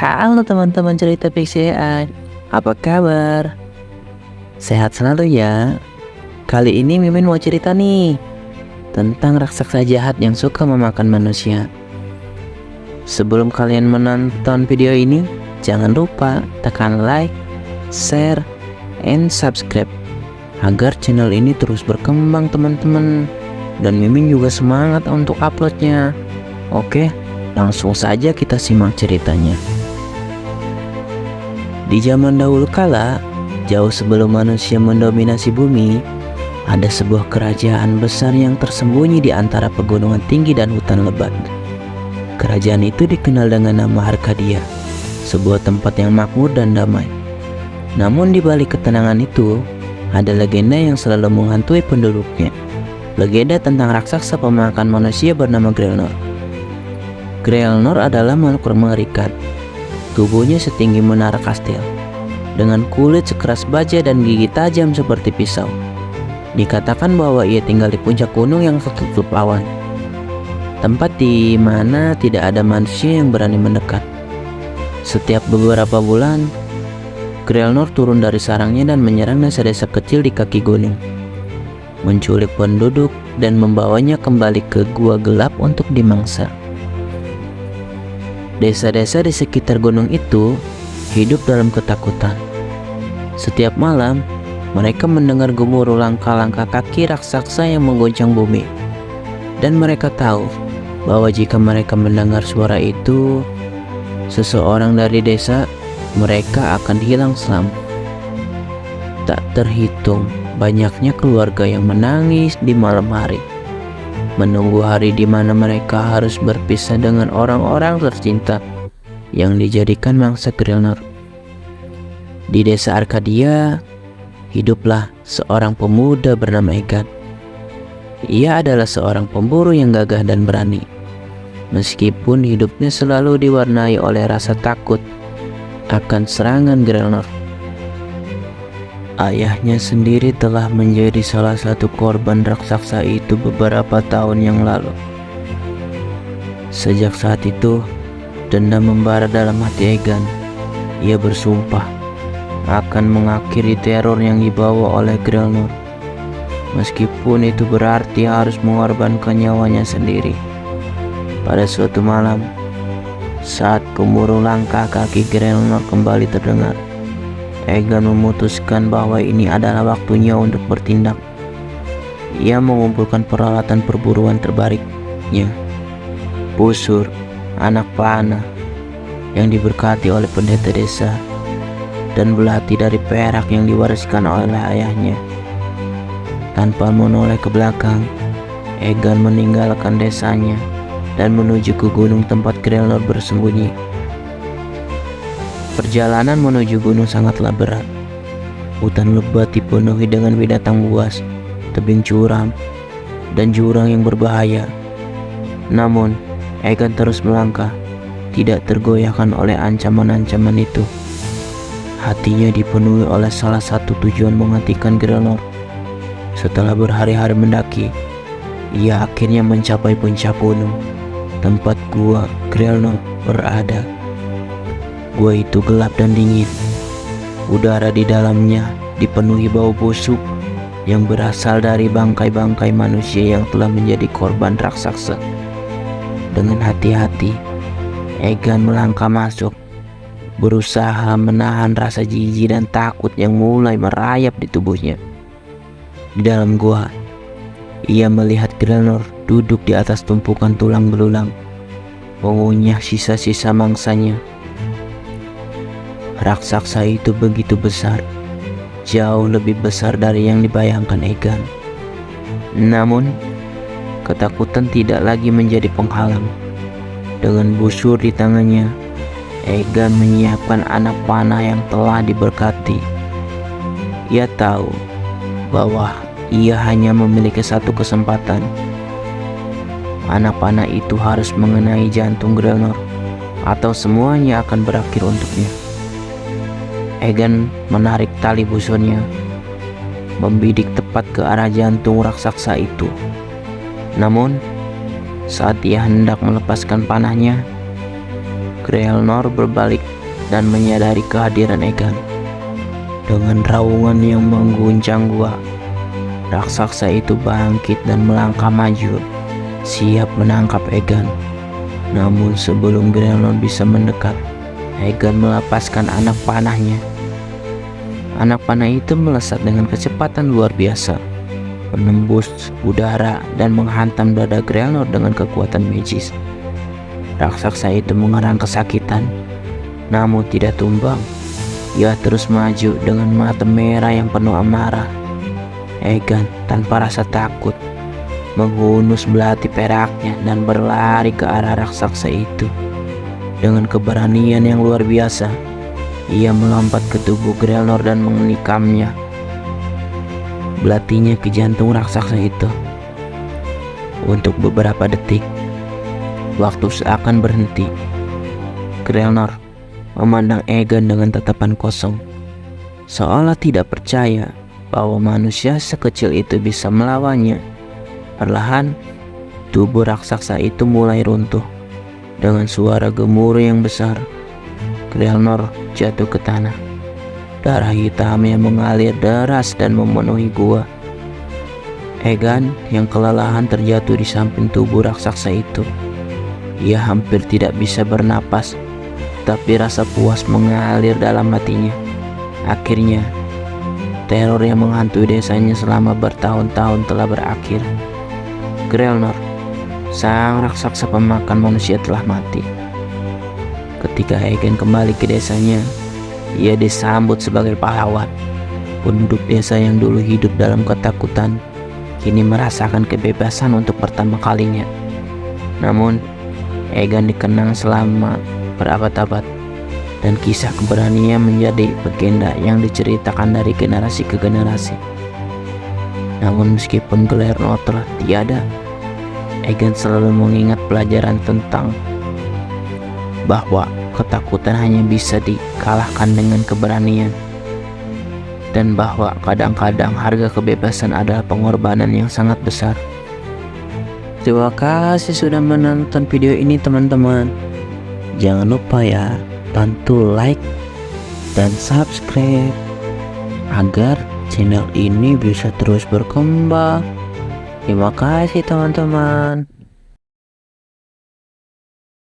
Halo teman-teman cerita fiksi AI, apa kabar? Sehat selalu ya. Kali ini Mimin mau cerita nih tentang raksasa jahat yang suka memakan manusia. Sebelum kalian menonton video ini, jangan lupa tekan like, share, and subscribe agar channel ini terus berkembang teman-teman. Dan Mimin juga semangat untuk uploadnya. Oke, langsung saja kita simak ceritanya. Di zaman dahulu kala, jauh sebelum manusia mendominasi bumi, ada sebuah kerajaan besar yang tersembunyi di antara pegunungan tinggi dan hutan lebat. Kerajaan itu dikenal dengan nama Arkadia, sebuah tempat yang makmur dan damai. Namun di balik ketenangan itu, ada legenda yang selalu menghantui penduduknya. Legenda tentang raksasa pemakan manusia bernama Grelnor. Grelnor adalah makhluk mengerikan. Tubuhnya setinggi menara kastil, dengan kulit sekeras baja dan gigi tajam seperti pisau. Dikatakan bahwa ia tinggal di puncak gunung yang tertutup awan, tempat di mana tidak ada manusia yang berani mendekat. Setiap beberapa bulan, Grelnor turun dari sarangnya dan menyerang desa-desa kecil di kaki gunung, menculik penduduk dan membawanya kembali ke gua gelap untuk dimangsa. Desa-desa di sekitar gunung itu hidup dalam ketakutan. Setiap malam, mereka mendengar gemuruh langkah-langkah kaki raksasa yang mengguncang bumi. Dan mereka tahu bahwa jika mereka mendengar suara itu, seseorang dari desa mereka akan hilang selamanya. Tak terhitung banyaknya keluarga yang menangis di malam hari, menunggu hari di mana mereka harus berpisah dengan orang-orang tercinta yang dijadikan mangsa Grelnor. Di desa Arkadia, hiduplah seorang pemuda bernama Egan. Ia adalah seorang pemburu yang gagah dan berani. Meskipun hidupnya selalu diwarnai oleh rasa takut akan serangan Grelnor. Ayahnya sendiri telah menjadi salah satu korban raksasa itu beberapa tahun yang lalu. Sejak saat itu, dendam membara dalam hati Egan. Ia bersumpah akan mengakhiri teror yang dibawa oleh Grelnor, meskipun itu berarti harus mengorbankan nyawanya sendiri. Pada suatu malam, saat gemuruh langkah kaki Grelnor kembali terdengar, Egan memutuskan bahwa ini adalah waktunya untuk bertindak. Ia mengumpulkan peralatan perburuan terbaiknya, busur, anak panah yang diberkati oleh pendeta desa, dan belati dari perak yang diwariskan oleh ayahnya. Tanpa menoleh ke belakang, Egan meninggalkan desanya dan menuju ke gunung tempat Grelnor bersembunyi. Perjalanan menuju gunung sangatlah berat. Hutan lebat dipenuhi dengan binatang buas, tebing curam, dan jurang yang berbahaya. Namun, Egan terus melangkah, tidak tergoyahkan oleh ancaman-ancaman itu. Hatinya dipenuhi oleh salah satu tujuan menghentikan Grelnor. Setelah berhari-hari mendaki, ia akhirnya mencapai puncak gunung, tempat gua Grelnor berada. Gua itu gelap dan dingin. Udara di dalamnya dipenuhi bau busuk yang berasal dari bangkai-bangkai manusia yang telah menjadi korban raksasa. Dengan hati-hati, Egan melangkah masuk, berusaha menahan rasa jijik dan takut yang mulai merayap di tubuhnya. Di dalam gua, ia melihat Grelnor duduk di atas tumpukan tulang belulang, mengunyah sisa-sisa mangsanya. Raksasa itu begitu besar, jauh lebih besar dari yang dibayangkan Egan. Namun, ketakutan tidak lagi menjadi penghalang. Dengan busur di tangannya, Egan menyiapkan anak panah yang telah diberkati. Ia tahu bahwa ia hanya memiliki satu kesempatan. Anak panah itu harus mengenai jantung Grelnor, atau semuanya akan berakhir untuknya. Egan menarik tali busurnya, membidik tepat ke arah jantung raksasa itu. Namun, saat ia hendak melepaskan panahnya, Graelnor berbalik dan menyadari kehadiran Egan. Dengan raungan yang mengguncang gua, raksasa itu bangkit dan melangkah maju, siap menangkap Egan. Namun sebelum Graelnor bisa mendekat, Egan melepaskan anak panahnya. Anak panah itu melesat dengan kecepatan luar biasa, menembus udara dan menghantam dada Graelnor dengan kekuatan magis. Raksasa itu mengerang kesakitan, namun tidak tumbang. Ia terus maju dengan mata merah yang penuh amarah. Egan tanpa rasa takut menghunus belati peraknya dan berlari ke arah raksasa itu. Dengan keberanian yang luar biasa, ia melompat ke tubuh Graelnor dan menikamnya belatinya ke jantung raksasa itu. Untuk beberapa detik, waktu seakan berhenti. Graelnor memandang Egan dengan tatapan kosong, seolah tidak percaya bahwa manusia sekecil itu bisa melawannya. Perlahan, tubuh raksasa itu mulai runtuh. Dengan suara gemuruh yang besar, Graelnor jatuh ke tanah. Darah hitam yang mengalir deras dan memenuhi gua. Egan yang kelelahan terjatuh di samping tubuh raksasa itu. Ia hampir tidak bisa bernapas, tapi rasa puas mengalir dalam hatinya. Akhirnya, teror yang menghantui desanya selama bertahun-tahun telah berakhir. Graelnor, sang raksasa pemakan manusia, telah mati. Ketika Egan kembali ke desanya, ia disambut sebagai pahlawan. Penduduk desa yang dulu hidup dalam ketakutan kini merasakan kebebasan untuk pertama kalinya. Namun, Egan dikenang selama berabad-abad, dan kisah keberaniannya menjadi legenda yang diceritakan dari generasi ke generasi. Namun meskipun Graelnor telah tiada, Egan selalu mengingat pelajaran tentang bahwa ketakutan hanya bisa dikalahkan dengan keberanian, dan bahwa kadang-kadang harga kebebasan adalah pengorbanan yang sangat besar. Terima kasih sudah menonton video ini teman-teman. Jangan lupa ya, bantu like dan subscribe agar channel ini bisa terus berkembang. Terima kasih teman-teman.